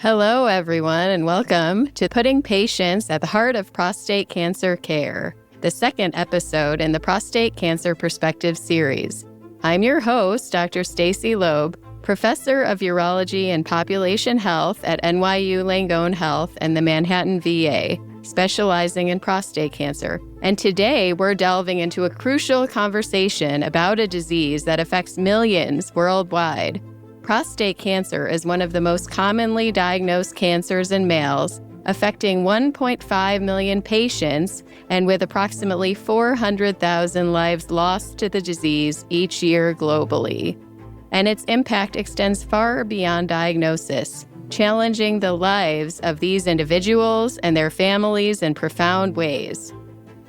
Hello, everyone, and welcome to Putting Patients at the Heart of Prostate Cancer Care, the second episode in the Prostate Cancer Perspectives series. I'm your host, Dr. Stacy Loeb, Professor of Urology and Population Health at NYU Langone Health and the Manhattan VA, specializing in prostate cancer. And today, we're delving into a crucial conversation about a disease that affects millions worldwide. Prostate cancer is one of the most commonly diagnosed cancers in males, affecting 1.5 million patients and with approximately 400,000 lives lost to the disease each year globally. And its impact extends far beyond diagnosis, challenging the lives of these individuals and their families in profound ways.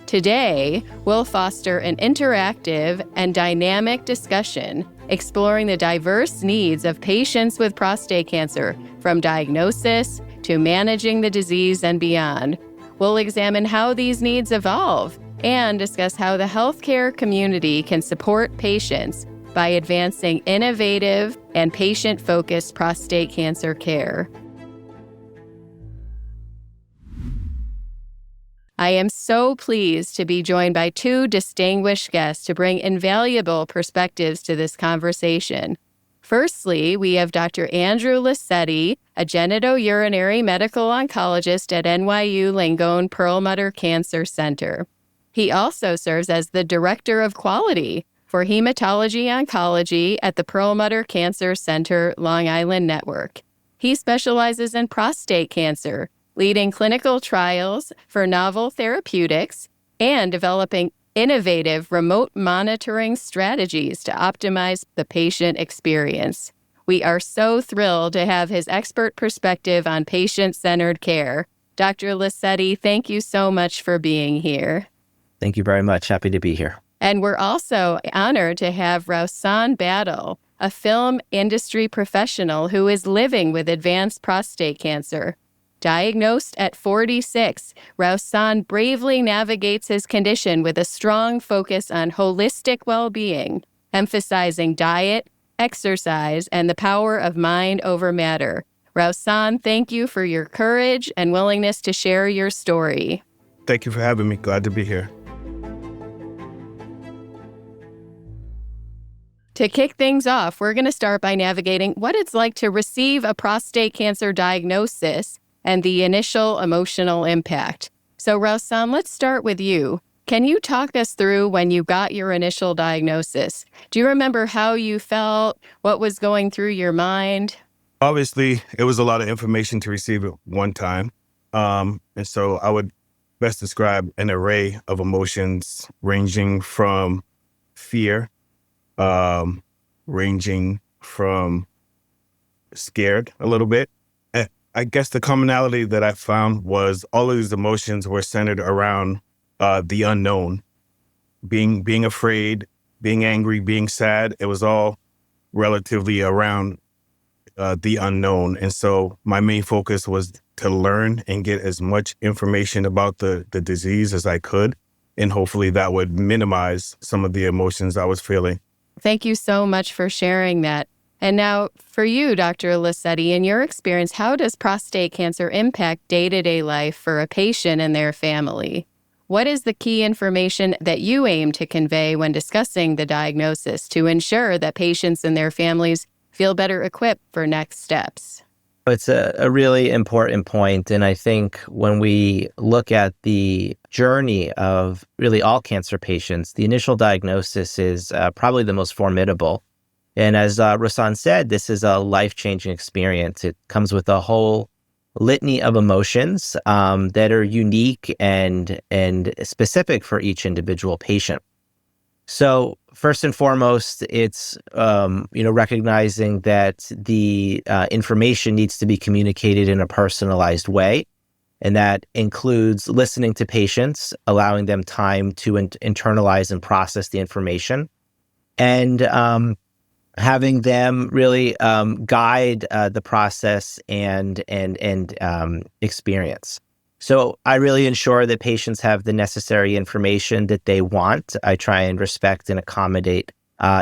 Today, we'll foster an interactive and dynamic discussion exploring the diverse needs of patients with prostate cancer, from diagnosis to managing the disease and beyond. We'll examine how these needs evolve and discuss how the healthcare community can support patients by advancing innovative and patient-focused prostate cancer care. I am so pleased to be joined by two distinguished guests to bring invaluable perspectives to this conversation. Firstly, we have Dr. Andrew Laccetti, a genitourinary medical oncologist at NYU Langone Perlmutter Cancer Center. He also serves as the Director of Quality for Hematology Oncology at the Perlmutter Cancer Center Long Island Network. He specializes in prostate cancer, leading clinical trials for novel therapeutics and developing innovative remote monitoring strategies to optimize the patient experience. We are so thrilled to have his expert perspective on patient-centered care. Dr. Laccetti, thank you so much for being here. Thank you very much. Happy to be here. And we're also honored to have Rausan Battle, a film industry professional who is living with advanced prostate cancer. Diagnosed at 46, Rausan bravely navigates his condition with a strong focus on holistic well-being, emphasizing diet, exercise, and the power of mind over matter. Rausan, thank you for your courage and willingness to share your story. Thank you for having me. Glad to be here. To kick things off, we're going to start by navigating what it's like to receive a prostate cancer diagnosis and the initial emotional impact. So, Rausan, let's start with you. Can you talk us through when you got your initial diagnosis? Do you remember how you felt, what was going through your mind? Obviously, it was a lot of information to receive at one time. And so I would best describe an array of emotions ranging from fear, ranging from scared a little bit. I guess the commonality that I found was all of these emotions were centered around the unknown, being afraid, being angry, being sad. It was all relatively around the unknown. And so my main focus was to learn and get as much information about the disease as I could. And hopefully that would minimize some of the emotions I was feeling. Thank you so much for sharing that. And now, for you, Dr. Laccetti, in your experience, how does prostate cancer impact day-to-day life for a patient and their family? What is the key information that you aim to convey when discussing the diagnosis to ensure that patients and their families feel better equipped for next steps? It's a really important point. And I think when we look at the journey of really all cancer patients, the initial diagnosis is probably the most formidable. And as Rausan said, this is a life-changing experience. It comes with a whole litany of emotions that are unique and specific for each individual patient. So first and foremost, it's recognizing that the information needs to be communicated in a personalized way, and that includes listening to patients, allowing them time to internalize and process the information, and having them really guide the process and experience. So I really ensure that patients have the necessary information that they want. I try and respect and accommodate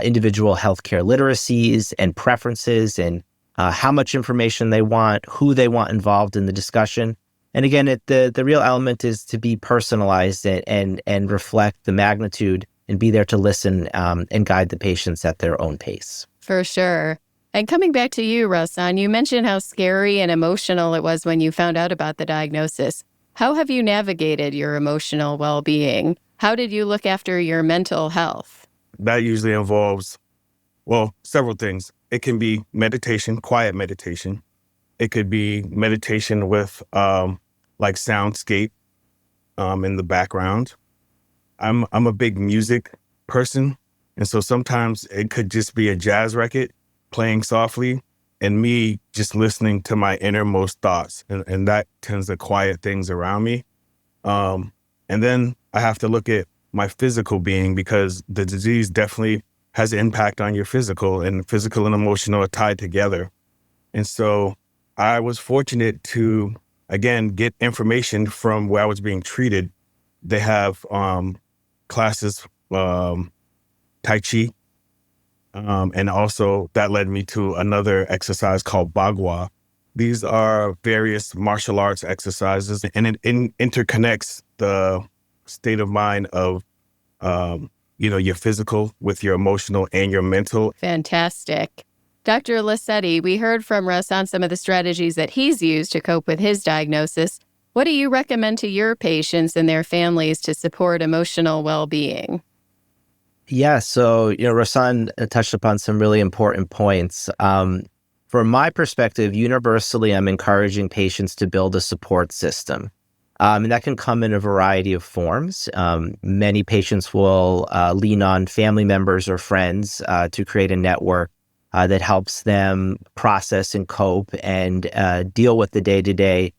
individual healthcare literacies and preferences and how much information they want, who they want involved in the discussion. And again, the real element is to be personalized and reflect the magnitude and be there to listen and guide the patients at their own pace. For sure. And coming back to you, Rausan, you mentioned how scary and emotional it was when you found out about the diagnosis. How have you navigated your emotional well-being? How did you look after your mental health? That usually involves, several things. It can be meditation, quiet meditation. It could be meditation with like soundscape in the background. I'm a big music person, and so sometimes it could just be a jazz record playing softly and me just listening to my innermost thoughts, and that tends to quiet things around me. And then I have to look at my physical being, because the disease definitely has an impact on your physical, and physical and emotional are tied together. And so I was fortunate to, again, get information from where I was being treated. They have classes, Tai Chi, and also that led me to another exercise called Bagua. These are various martial arts exercises, and it interconnects the state of mind of, your physical with your emotional and your mental. Fantastic. Dr. Laccetti, we heard from Rausan some of the strategies that he's used to cope with his diagnosis. What do you recommend to your patients and their families to support emotional well-being? Yeah, so, Rausan touched upon some really important points. From my perspective, universally, I'm encouraging patients to build a support system. And that can come in a variety of forms. Many patients will lean on family members or friends to create a network that helps them process and cope and deal with the day-to-day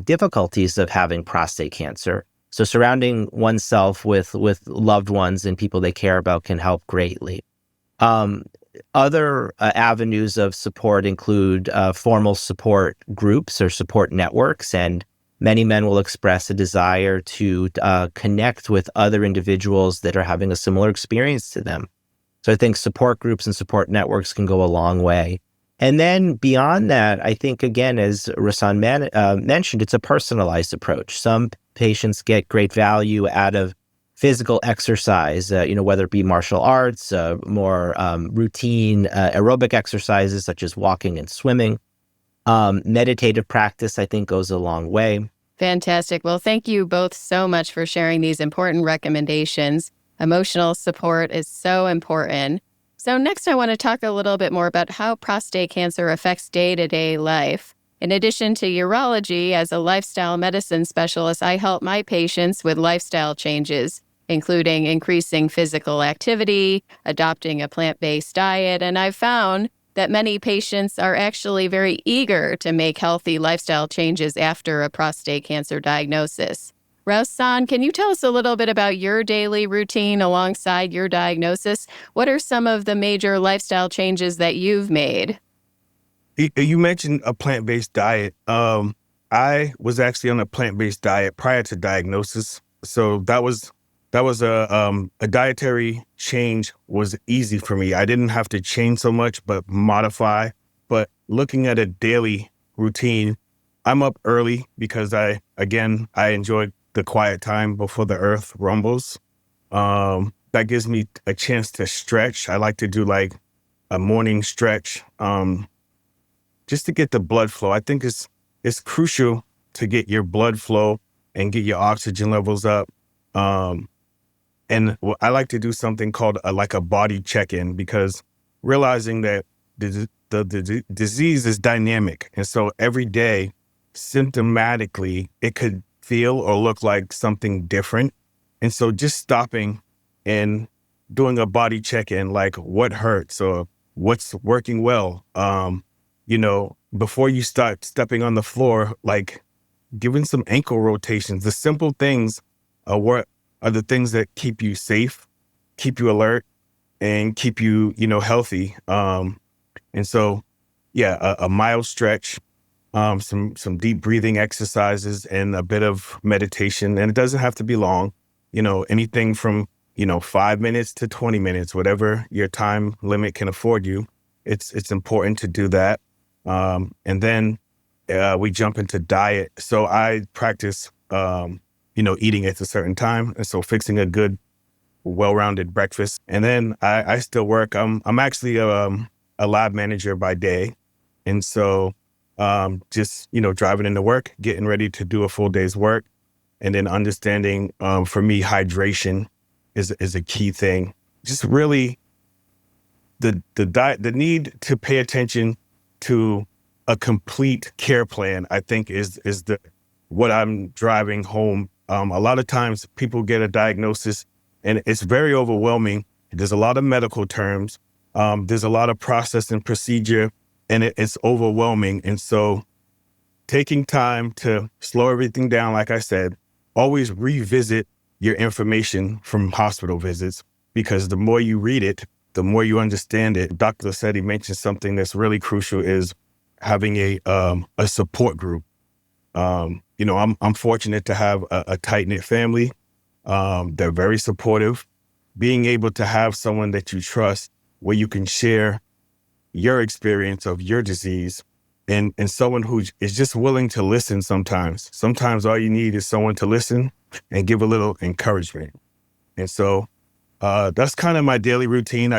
difficulties of having prostate cancer. So surrounding oneself with loved ones and people they care about can help greatly. Other avenues of support include formal support groups or support networks, and many men will express a desire to connect with other individuals that are having a similar experience to them. So I think support groups and support networks can go a long way. And then beyond that, I think, again, as Rausan mentioned, it's a personalized approach. Some patients get great value out of physical exercise, whether it be martial arts, more routine aerobic exercises such as walking and swimming. Meditative practice, I think, goes a long way. Fantastic. Well, thank you both so much for sharing these important recommendations. Emotional support is so important. So next, I want to talk a little bit more about how prostate cancer affects day-to-day life. In addition to urology, as a lifestyle medicine specialist, I help my patients with lifestyle changes, including increasing physical activity, adopting a plant-based diet, and I've found that many patients are actually very eager to make healthy lifestyle changes after a prostate cancer diagnosis. Rausan, can you tell us a little bit about your daily routine alongside your diagnosis? What are some of the major lifestyle changes that you've made? You mentioned a plant-based diet. I was actually on a plant-based diet prior to diagnosis, so that was a dietary change was easy for me. I didn't have to change so much, but modify. But looking at a daily routine, I'm up early because I enjoy the quiet time before the earth rumbles. That gives me a chance to stretch. I like to do like a morning stretch, just to get the blood flow. I think it's crucial to get your blood flow and get your oxygen levels up. And I like to do something called a body check-in, because realizing that the disease is dynamic. And so every day, symptomatically, it could feel or look like something different. And so just stopping and doing a body check-in, like what hurts or what's working well. Before you start stepping on the floor, like giving some ankle rotations. The simple things are what are the things that keep you safe, keep you alert, and keep you, healthy. And so, a mild stretch, some deep breathing exercises, and a bit of meditation. And it doesn't have to be long, anything from, 5 minutes to 20 minutes, whatever your time limit can afford you. It's important to do that. And then we jump into diet. So I practice, eating at a certain time. And so fixing a good, well-rounded breakfast. And then I still work. I'm actually a lab manager by day. And so just, driving into work, getting ready to do a full day's work. And then understanding, for me, hydration is a key thing. Just really the need to pay attention to a complete care plan, I think is what I'm driving home. A lot of times people get a diagnosis and it's very overwhelming. There's a lot of medical terms. There's a lot of process and procedure, and it's overwhelming. And so taking time to slow everything down, like I said, always revisit your information from hospital visits, because the more you read it, the more you understand it. Dr. Laccetti mentioned something that's really crucial is having a support group. I'm fortunate to have a tight-knit family. They're very supportive. Being able to have someone that you trust where you can share your experience of your disease and someone who is just willing to listen sometimes. Sometimes all you need is someone to listen and give a little encouragement. And so that's kind of my daily routine.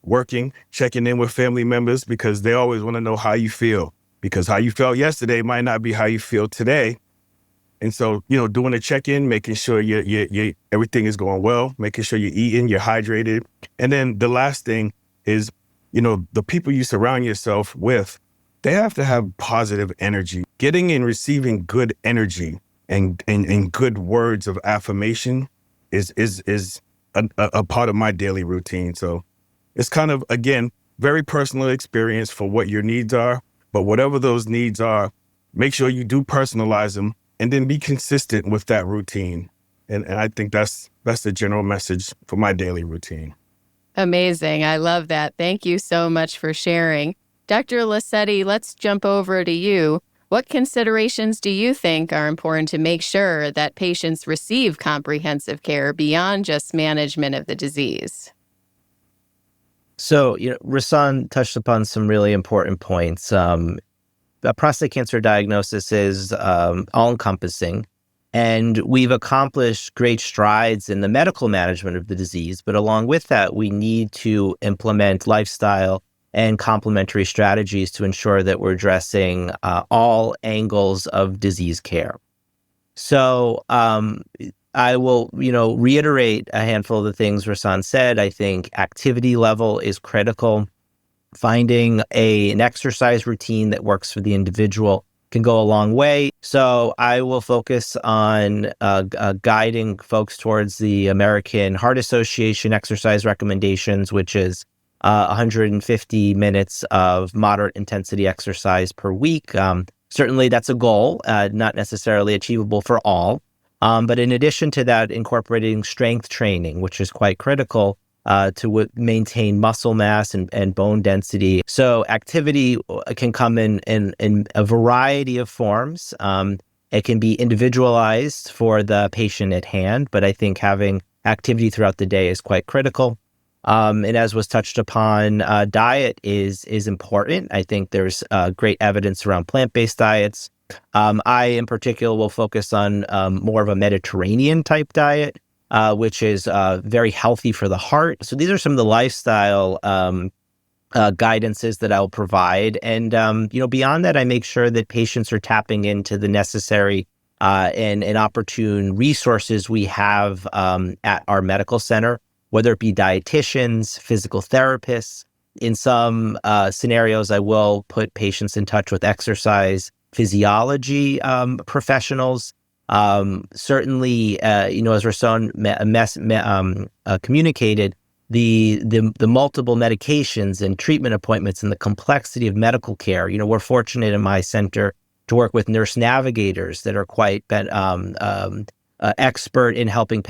Working, checking in with family members because they always want to know how you feel, because how you felt yesterday might not be how you feel today. And so, doing a check-in, making sure you everything is going well, making sure you're eating, you're hydrated. And then the last thing is, the people you surround yourself with, they have to have positive energy. Getting and receiving good energy and good words of affirmation is a part of my daily routine. So it's kind of, again, very personal experience for what your needs are. But whatever those needs are, make sure you do personalize them and then be consistent with that routine. And I think that's the general message for my daily routine. Amazing. I love that. Thank you so much for sharing. Dr. Laccetti, let's jump over to you. What considerations do you think are important to make sure that patients receive comprehensive care beyond just management of the disease? So, Rausan touched upon some really important points. A prostate cancer diagnosis is all-encompassing, and we've accomplished great strides in the medical management of the disease. But along with that, we need to implement lifestyle and complementary strategies to ensure that we're addressing all angles of disease care. So I will, reiterate a handful of the things Rausan said. I think activity level is critical. Finding an exercise routine that works for the individual can go a long way. So I will focus on guiding folks towards the American Heart Association exercise recommendations, which is 150 minutes of moderate intensity exercise per week. Certainly that's a goal, not necessarily achievable for all. But in addition to that, incorporating strength training, which is quite critical to maintain muscle mass and bone density. So activity can come in a variety of forms. It can be individualized for the patient at hand, but I think having activity throughout the day is quite critical. And as was touched upon, diet is important. I think there's great evidence around plant-based diets. I, in particular, will focus on more of a Mediterranean type diet, which is very healthy for the heart. So these are some of the lifestyle guidances that I'll provide. And, beyond that, I make sure that patients are tapping into the necessary and opportune resources we have at our medical center, whether it be dietitians, physical therapists. In some scenarios, I will put patients in touch with exercise physiology professionals. Certainly, as Rausan communicated, the multiple medications and treatment appointments and the complexity of medical care. We're fortunate in my center to work with nurse navigators that are quite expert in helping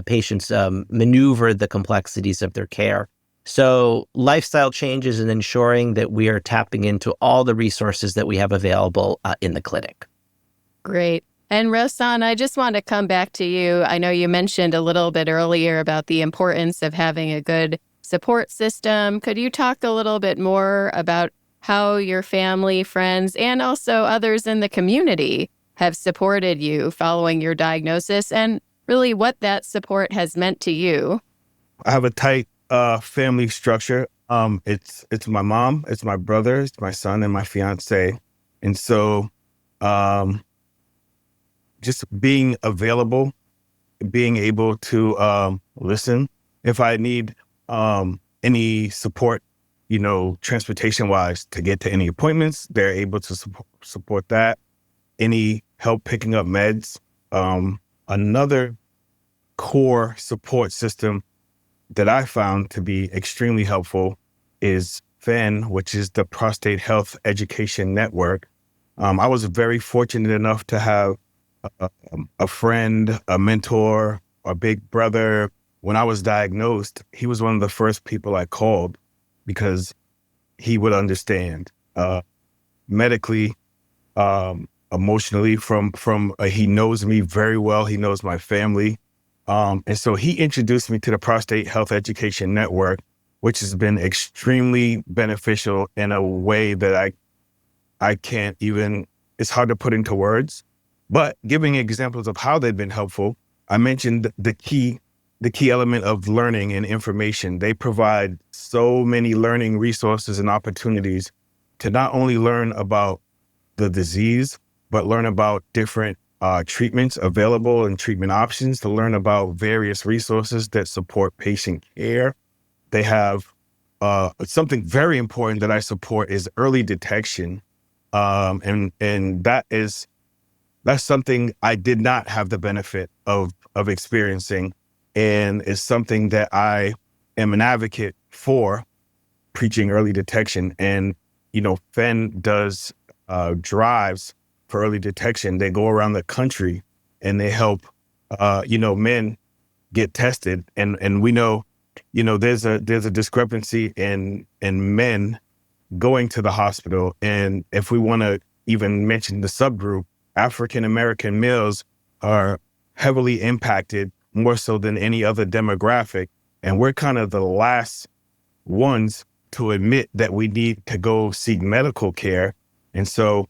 patients maneuver the complexities of their care. So lifestyle changes and ensuring that we are tapping into all the resources that we have available in the clinic. Great. And Rausan, I just want to come back to you. I know you mentioned a little bit earlier about the importance of having a good support system. Could you talk a little bit more about how your family, friends, and also others in the community have supported you following your diagnosis and really what that support has meant to you. I have a tight family structure. It's my mom, it's my brother, it's my son, and my fiance. And so just being available, being able to listen. If I need any support, transportation-wise to get to any appointments, they're able to support that. Any help picking up meds. Another core support system that I found to be extremely helpful is PHEN, which is the Prostate Health Education Network. I was very fortunate enough to have a friend, a mentor, a big brother. When I was diagnosed, he was one of the first people I called because he would understand medically, emotionally. He knows me very well. He knows my family. And so he introduced me to the Prostate Health Education Network, which has been extremely beneficial in a way that I can't even, it's hard to put into words. But giving examples of how they've been helpful, I mentioned the key element of learning and information. They provide so many learning resources and opportunities to not only learn about the disease, but learn about different treatments available and treatment options, to learn about various resources that support patient care. They have something very important that I support is early detection. And that's something I did not have the benefit of experiencing, and is something that I am an advocate for, preaching early detection. And, PHEN does drives for early detection. They go around the country and they help, men get tested. And we know, there's a discrepancy in men going to the hospital. And if we want to even mention the subgroup, African-American males are heavily impacted more so than any other demographic. And we're kind of the last ones to admit that we need to go seek medical care. And so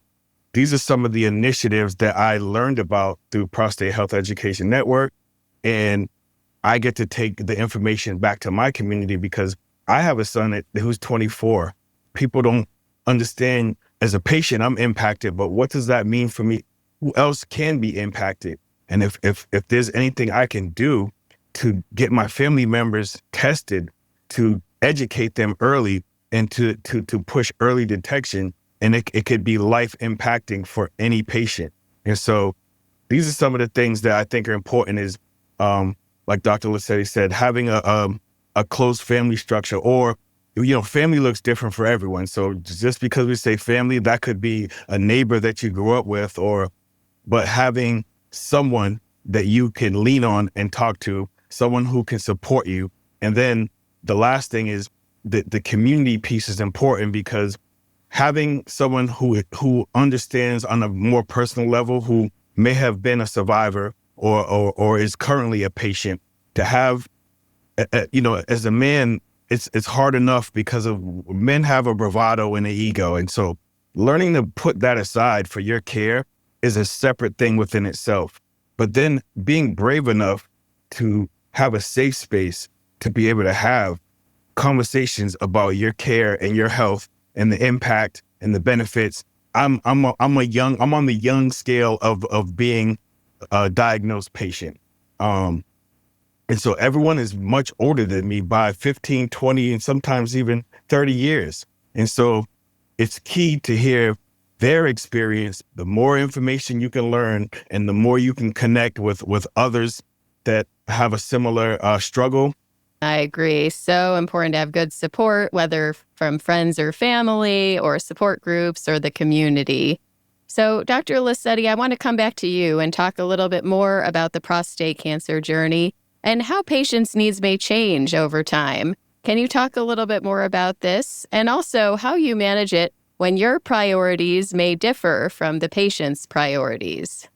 these are some of the initiatives that I learned about through Prostate Health Education Network. And I get to take the information back to my community because I have a son who's 24. People don't understand, as a patient, I'm impacted, but what does that mean for me? Who else can be impacted? And if there's anything I can do to get my family members tested, to educate them early and to push early detection, and it could be life impacting for any patient. And so these are some of the things that I think are important is, like Dr. Laccetti said, having a close family structure, or, family looks different for everyone. So just because we say family, that could be a neighbor that you grew up with, but having someone that you can lean on and talk to, someone who can support you. And then the last thing is the community piece is important, because having someone who understands on a more personal level, who may have been a survivor or is currently a patient, to have, as a man, it's hard enough because of men have a bravado and an ego. And so learning to put that aside for your care is a separate thing within itself. But then being brave enough to have a safe space to be able to have conversations about your care and your health and the impact and the benefits. I'm on the young scale of being a diagnosed patient. And so everyone is much older than me by 15, 20, and sometimes even 30 years. And so it's key to hear their experience. The more information you can learn and the more you can connect with others that have a similar struggle. I agree. So important to have good support, whether from friends or family or support groups or the community. So, Dr. Laccetti, I want to come back to you and talk a little bit more about the prostate cancer journey and how patients' needs may change over time. Can you talk a little bit more about this, and also how you manage it when your priorities may differ from the patient's priorities?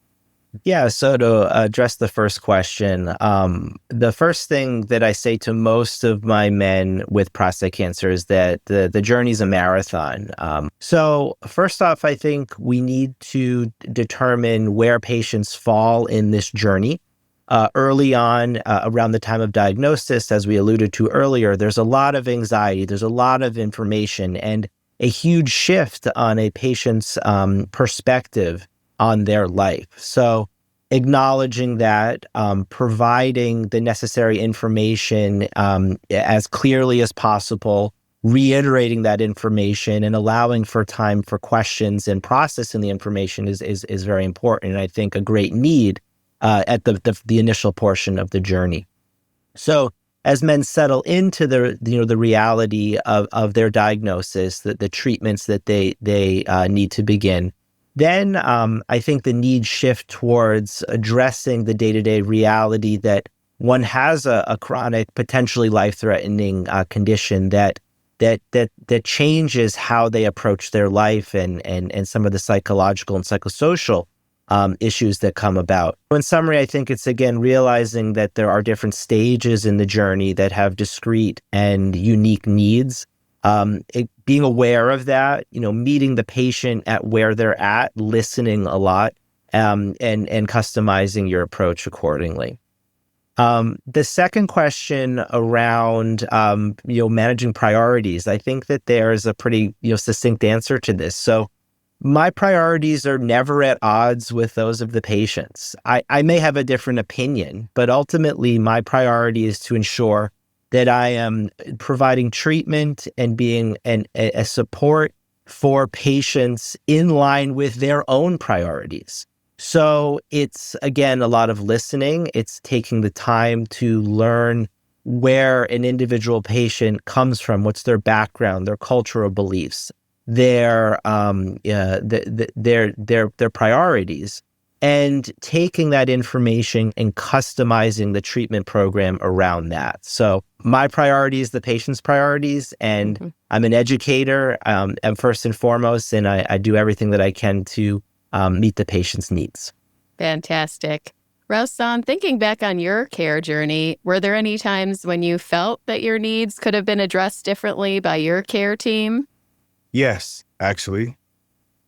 Yeah, so to address the first question, the first thing that I say to most of my men with prostate cancer is that the journey's a marathon. So first off, I think we need to determine where patients fall in this journey. Early on, around the time of diagnosis, as we alluded to earlier, there's a lot of anxiety, there's a lot of information, and a huge shift on a patient's perspective on their life. So acknowledging that, providing the necessary information as clearly as possible, reiterating that information and allowing for time for questions and processing the information is very important. And I think a great need at the initial portion of the journey. So as men settle into the reality of their diagnosis, the treatments that they need to begin, then I think the needs shift towards addressing the day-to-day reality that one has a chronic, potentially life-threatening condition that changes how they approach their life and some of the psychological and psychosocial issues that come about. In summary, I think it's, again, realizing that there are different stages in the journey that have discrete and unique needs. Being aware of that, meeting the patient at where they're at, listening a lot, and customizing your approach accordingly. The second question around, managing priorities, I think that there's a pretty, succinct answer to this. So my priorities are never at odds with those of the patients. I may have a different opinion, but ultimately my priority is to ensure that I am providing treatment and being a support for patients in line with their own priorities. So it's, again, a lot of listening. It's taking the time to learn where an individual patient comes from, what's their background, their cultural beliefs, their priorities, and taking that information and customizing the treatment program around that. So my priority is the patient's priorities, and I'm an educator, and first and foremost, and I do everything that I can to meet the patient's needs. Fantastic. Rausan, thinking back on your care journey, were there any times when you felt that your needs could have been addressed differently by your care team? Yes, actually.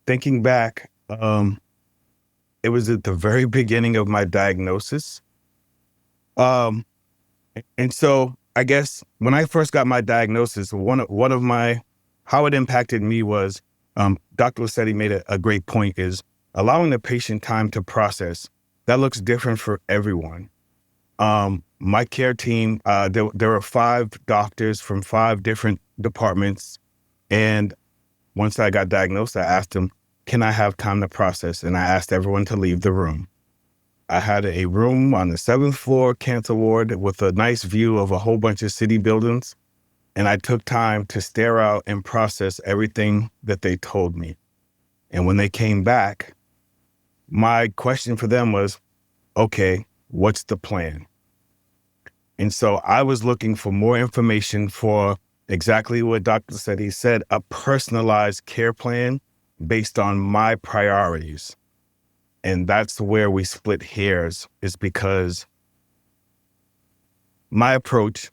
Thinking back, it was at the very beginning of my diagnosis. And so I guess when I first got my diagnosis, how it impacted me was, Dr. Laccetti made a great point, is allowing the patient time to process. That looks different for everyone. My care team, there were 5 doctors from 5 different departments. And once I got diagnosed, I asked them, can I have time to process? And I asked everyone to leave the room. I had a room on the 7th floor cancer ward with a nice view of a whole bunch of city buildings. And I took time to stare out and process everything that they told me. And when they came back, my question for them was, okay, what's the plan? And so I was looking for more information for exactly what Dr. Laccetti said, a personalized care plan based on my priorities. And that's where we split hairs, is because my approach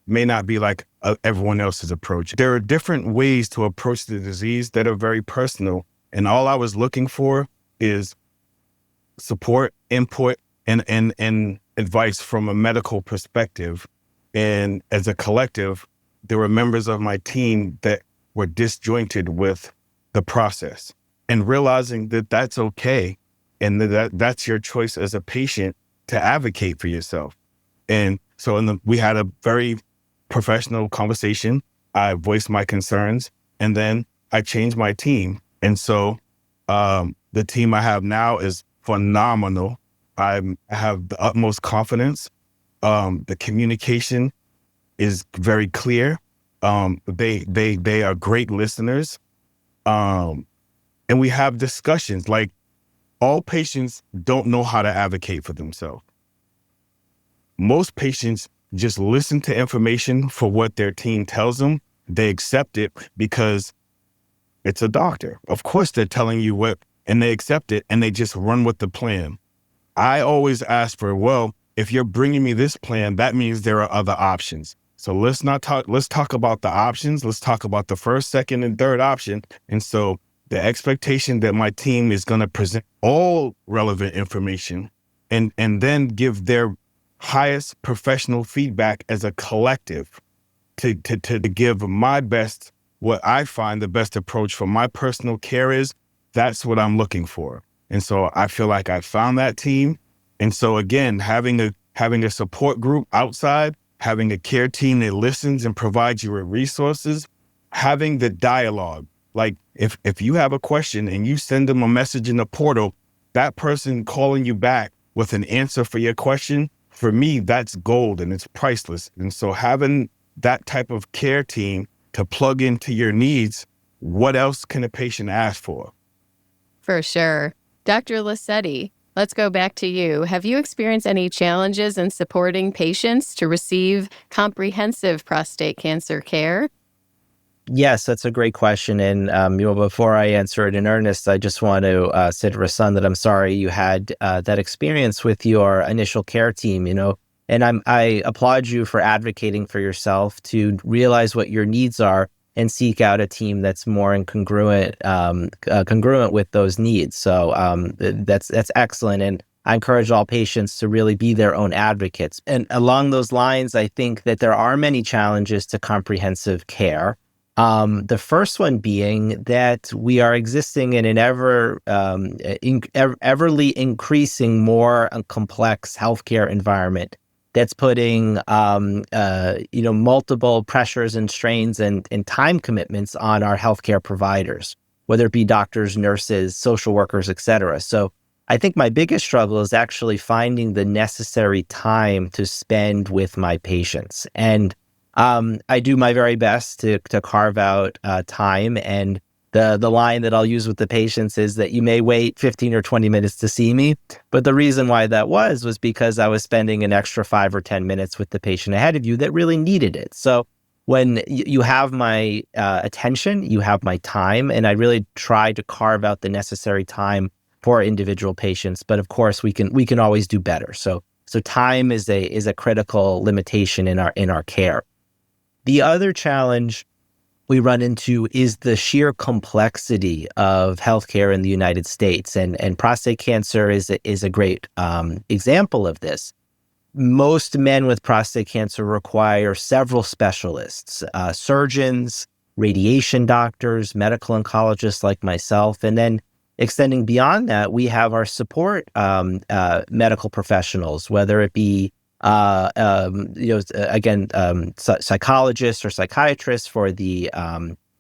may not be like everyone else's approach. There are different ways to approach the disease that are very personal. And all I was looking for is support, input, and advice from a medical perspective. And as a collective, there were members of my team that were disjointed with the process, and realizing that that's okay. And that's your choice as a patient to advocate for yourself. And so we had a very professional conversation. I voiced my concerns, and then I changed my team. And so the team I have now is phenomenal. I have the utmost confidence. The communication is very clear. They are great listeners. And we have discussions. Like, all patients don't know how to advocate for themselves. Most patients just listen to information for what their team tells them. They accept it because it's a doctor. Of course, they're telling you what, and they accept it, and they just run with the plan. I always ask for, well, if you're bringing me this plan, that means there are other options. So let's talk about the options. Let's talk about the first, second, and third option. And so the expectation that my team is going to present all relevant information and then give their highest professional feedback as a collective to give my best, what I find the best approach for my personal care is, that's what I'm looking for. And so I feel like I found that team. And so again, having a support group outside, having a care team that listens and provides you with resources, having the dialogue. Like if you have a question and you send them a message in the portal, that person calling you back with an answer for your question, for me, that's gold and it's priceless. And so having that type of care team to plug into your needs, what else can a patient ask for? For sure. Dr. Laccetti, let's go back to you. Have you experienced any challenges in supporting patients to receive comprehensive prostate cancer care? Yes, that's a great question. And before I answer it in earnest, I just want to say to Rausan that I'm sorry you had that experience with your initial care team. And I applaud you for advocating for yourself to realize what your needs are and seek out a team that's more congruent with those needs. So that's excellent. And I encourage all patients to really be their own advocates. And along those lines, I think that there are many challenges to comprehensive care. The first one being that we are existing in an everly increasing, more complex healthcare environment that's putting multiple pressures and strains and time commitments on our healthcare providers, whether it be doctors, nurses, social workers, et cetera. So I think my biggest struggle is actually finding the necessary time to spend with my patients. And I do my very best to carve out time. And the line that I'll use with the patients is that you may wait 15 or 20 minutes to see me. But the reason why that was because I was spending an extra 5 or 10 minutes with the patient ahead of you that really needed it. So when you have my attention, you have my time, and I really try to carve out the necessary time for individual patients. But of course, we can always do better. So time is a critical limitation in our care. The other challenge we run into is the sheer complexity of healthcare in the United States, and prostate cancer is a great example of this. Most men with prostate cancer require several specialists, surgeons, radiation doctors, medical oncologists like myself, and then extending beyond that, we have our support medical professionals, whether it be psychologists or psychiatrists for the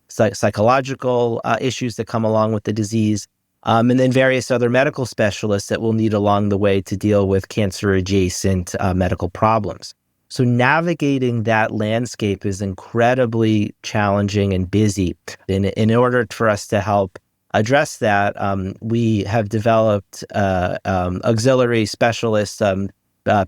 psychological issues that come along with the disease, and then various other medical specialists that we'll need along the way to deal with cancer-adjacent medical problems. So navigating that landscape is incredibly challenging and busy. In order for us to help address that, we have developed auxiliary specialists,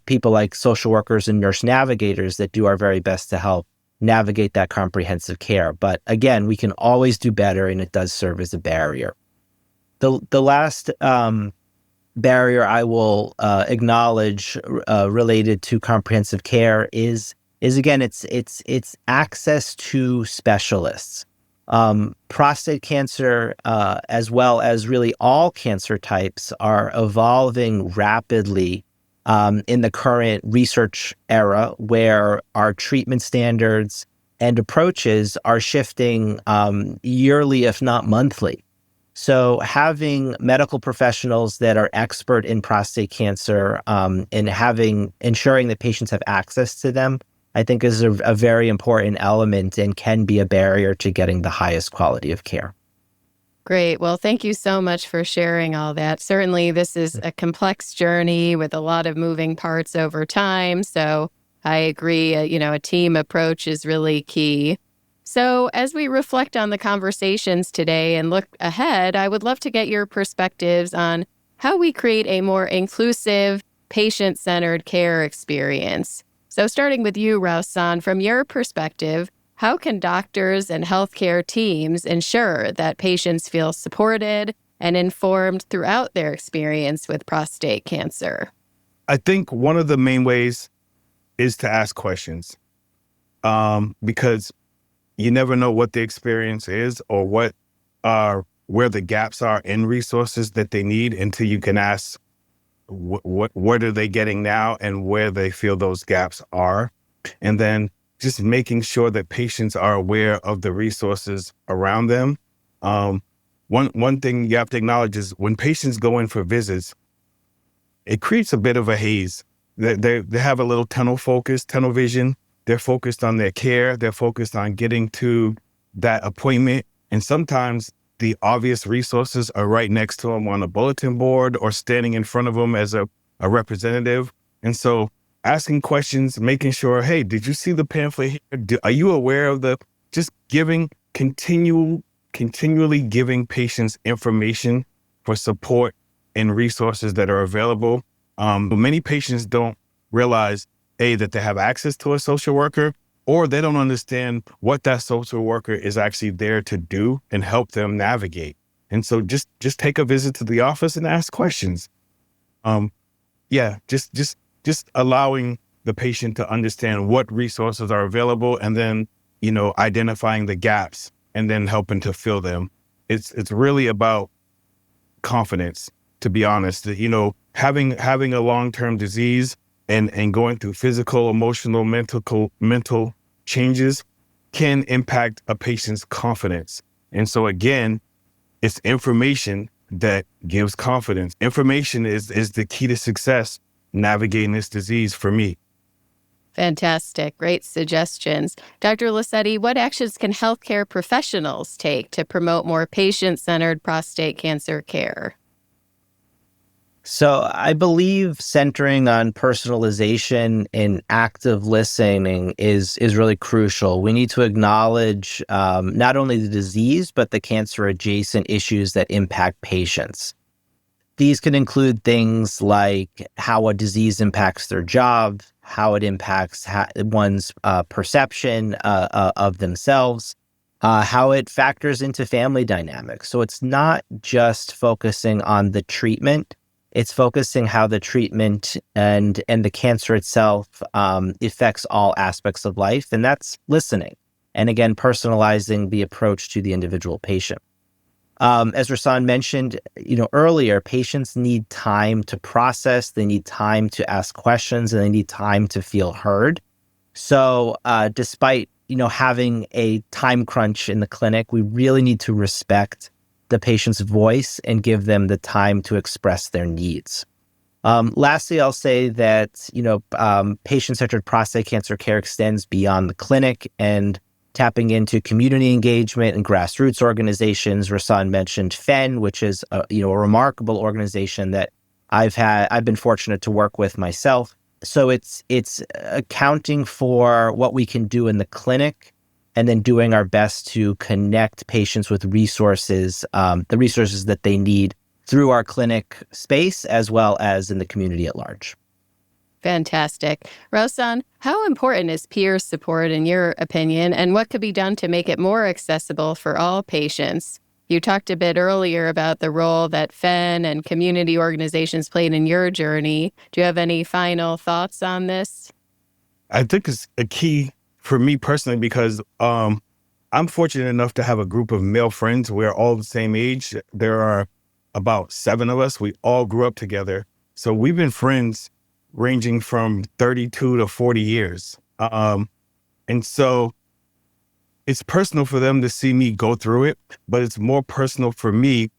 people like social workers and nurse navigators that do our very best to help navigate that comprehensive care. But again, we can always do better, and it does serve as a barrier. The last barrier I will acknowledge related to comprehensive care is again, it's access to specialists. Prostate cancer, as well as really all cancer types, are evolving rapidly in the current research era, where our treatment standards and approaches are shifting yearly, if not monthly. So having medical professionals that are expert in prostate cancer and ensuring that patients have access to them, I think is a very important element and can be a barrier to getting the highest quality of care. Great. Well, thank you so much for sharing all that. Certainly, this is a complex journey with a lot of moving parts over time. So I agree, a team approach is really key. So as we reflect on the conversations today and look ahead, I would love to get your perspectives on how we create a more inclusive, patient-centered care experience. So starting with you, Rausan, from your perspective, how can doctors and healthcare teams ensure that patients feel supported and informed throughout their experience with prostate cancer? I think one of the main ways is to ask questions, because you never know what the experience is or where the gaps are in resources that they need until you can ask what are they getting now and where they feel those gaps are. And then just making sure that patients are aware of the resources around them. One thing you have to acknowledge is when patients go in for visits, it creates a bit of a haze. They have a little tunnel vision. They're focused on their care. They're focused on getting to that appointment. And sometimes the obvious resources are right next to them on a bulletin board or standing in front of them as a representative. And so asking questions, making sure, hey, did you see the pamphlet here? Are you aware of just continually giving patients information for support and resources that are available. But many patients don't realize, A, that they have access to a social worker, or they don't understand what that social worker is actually there to do and help them navigate. And so just take a visit to the office and ask questions. Just allowing the patient to understand what resources are available and then, identifying the gaps and then helping to fill them. It's really about confidence, to be honest. Having a long-term disease and going through physical, emotional, mental changes can impact a patient's confidence. And so again, it's information that gives confidence. Information is the key to success navigating this disease for me. Fantastic. Great suggestions. Dr. Laccetti, what actions can healthcare professionals take to promote more patient-centered prostate cancer care? So I believe centering on personalization and active listening is really crucial. We need to acknowledge not only the disease, but the cancer-adjacent issues that impact patients. These can include things like how a disease impacts their job, how it impacts one's perception of themselves, how it factors into family dynamics. So it's not just focusing on the treatment, it's focusing how the treatment and the cancer itself affects all aspects of life, and that's listening. And again, personalizing the approach to the individual patient. As Rausan mentioned, earlier, patients need time to process, they need time to ask questions, and they need time to feel heard. So despite, having a time crunch in the clinic, we really need to respect the patient's voice and give them the time to express their needs. Lastly, I'll say that, patient-centered prostate cancer care extends beyond the clinic and tapping into community engagement and grassroots organizations. Rausan mentioned FEN, which is a remarkable organization that I've been fortunate to work with myself. So it's accounting for what we can do in the clinic and then doing our best to connect patients with resources, the resources that they need through our clinic space as well as in the community at large. Fantastic. Rausan, how important is peer support in your opinion, and what could be done to make it more accessible for all patients? You talked a bit earlier about the role that FEN and community organizations played in your journey. Do you have any final thoughts on this? I think it's a key for me personally because I'm fortunate enough to have a group of male friends. We're all the same age. There are about 7 of us. We all grew up together. So we've been friends ranging from 32 to 40 years. And so it's personal for them to see me go through it, but it's more personal for me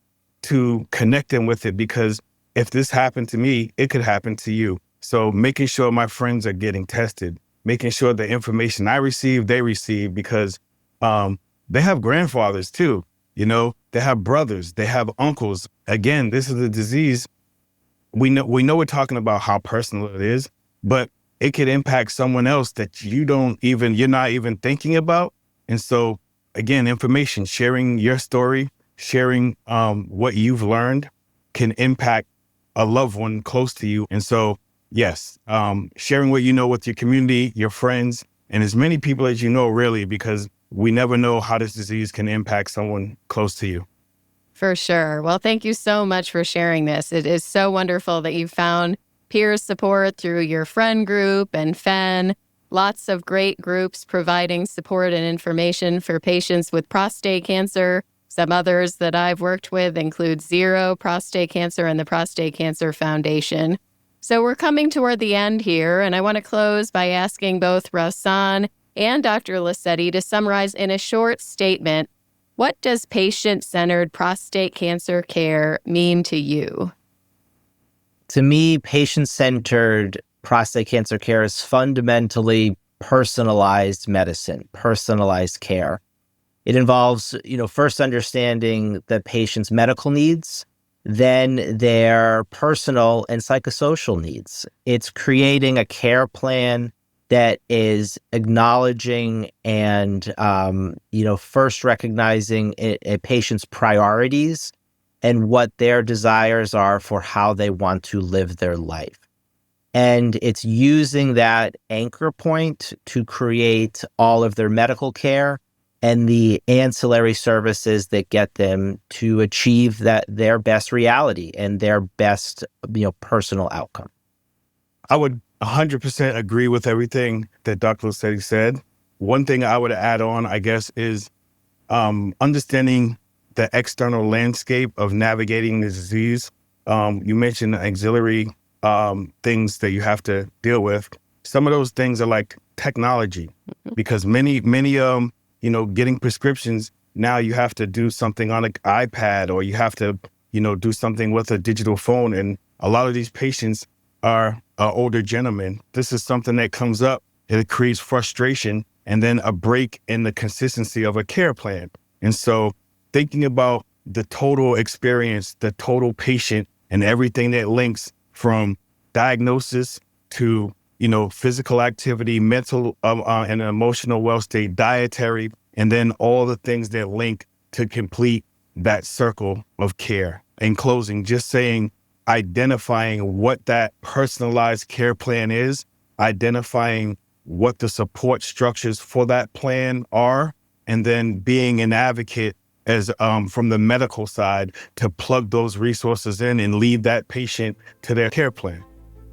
to connect them with it because if this happened to me, it could happen to you. So making sure my friends are getting tested, making sure the information I receive, they receive because they have grandfathers too. They have brothers, they have uncles. Again, this is a disease. We know we're talking about how personal it is, but it could impact someone else that you're not even thinking about. And so again, information, sharing your story, sharing what you've learned can impact a loved one close to you. And so, yes, sharing what you know with your community, your friends, and as many people as you know, really, because we never know how this disease can impact someone close to you. For sure. Well, thank you so much for sharing this. It is so wonderful that you found peer support through your friend group and FEN. Lots of great groups providing support and information for patients with prostate cancer. Some others that I've worked with include Zero Prostate Cancer and the Prostate Cancer Foundation. So we're coming toward the end here, and I want to close by asking both Rausan and Dr. Laccetti to summarize in a short statement, what does patient-centered prostate cancer care mean to you? To me, patient-centered prostate cancer care is fundamentally personalized medicine, personalized care. It involves, first understanding the patient's medical needs, then their personal and psychosocial needs. It's creating a care plan that is acknowledging and, first recognizing a patient's priorities and what their desires are for how they want to live their life. And it's using that anchor point to create all of their medical care and the ancillary services that get them to achieve their best reality and their best, personal outcome. I would 100% agree with everything that Dr. Laccetti said. One thing I would add on, I guess, is understanding the external landscape of navigating the disease. You mentioned auxiliary things that you have to deal with. Some of those things are like technology, because many, getting prescriptions, now you have to do something on an iPad, or you have to, do something with a digital phone. And a lot of these patients are older gentlemen. This is something that comes up, it creates frustration and then a break in the consistency of a care plan. And so thinking about the total experience, the total patient, and everything that links from diagnosis to, physical activity, mental and emotional well state, dietary, and then all the things that link to complete that circle of care. In closing, just saying, identifying what that personalized care plan is, identifying what the support structures for that plan are, and then being an advocate as from the medical side to plug those resources in and lead that patient to their care plan.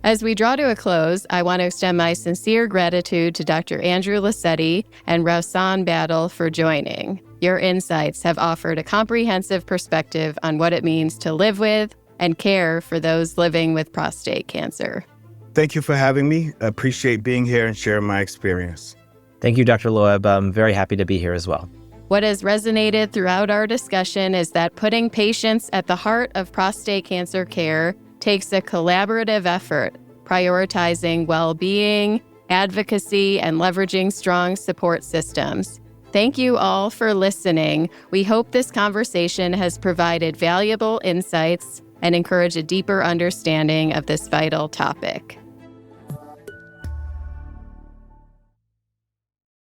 As we draw to a close, I want to extend my sincere gratitude to Dr. Andrew Laccetti and Rausan Battle for joining. Your insights have offered a comprehensive perspective on what it means to live with and care for those living with prostate cancer. Thank you for having me. I appreciate being here and sharing my experience. Thank you, Dr. Loeb. I'm very happy to be here as well. What has resonated throughout our discussion is that putting patients at the heart of prostate cancer care takes a collaborative effort, prioritizing well-being, advocacy, and leveraging strong support systems. Thank you all for listening. We hope this conversation has provided valuable insights and encouraged a deeper understanding of this vital topic.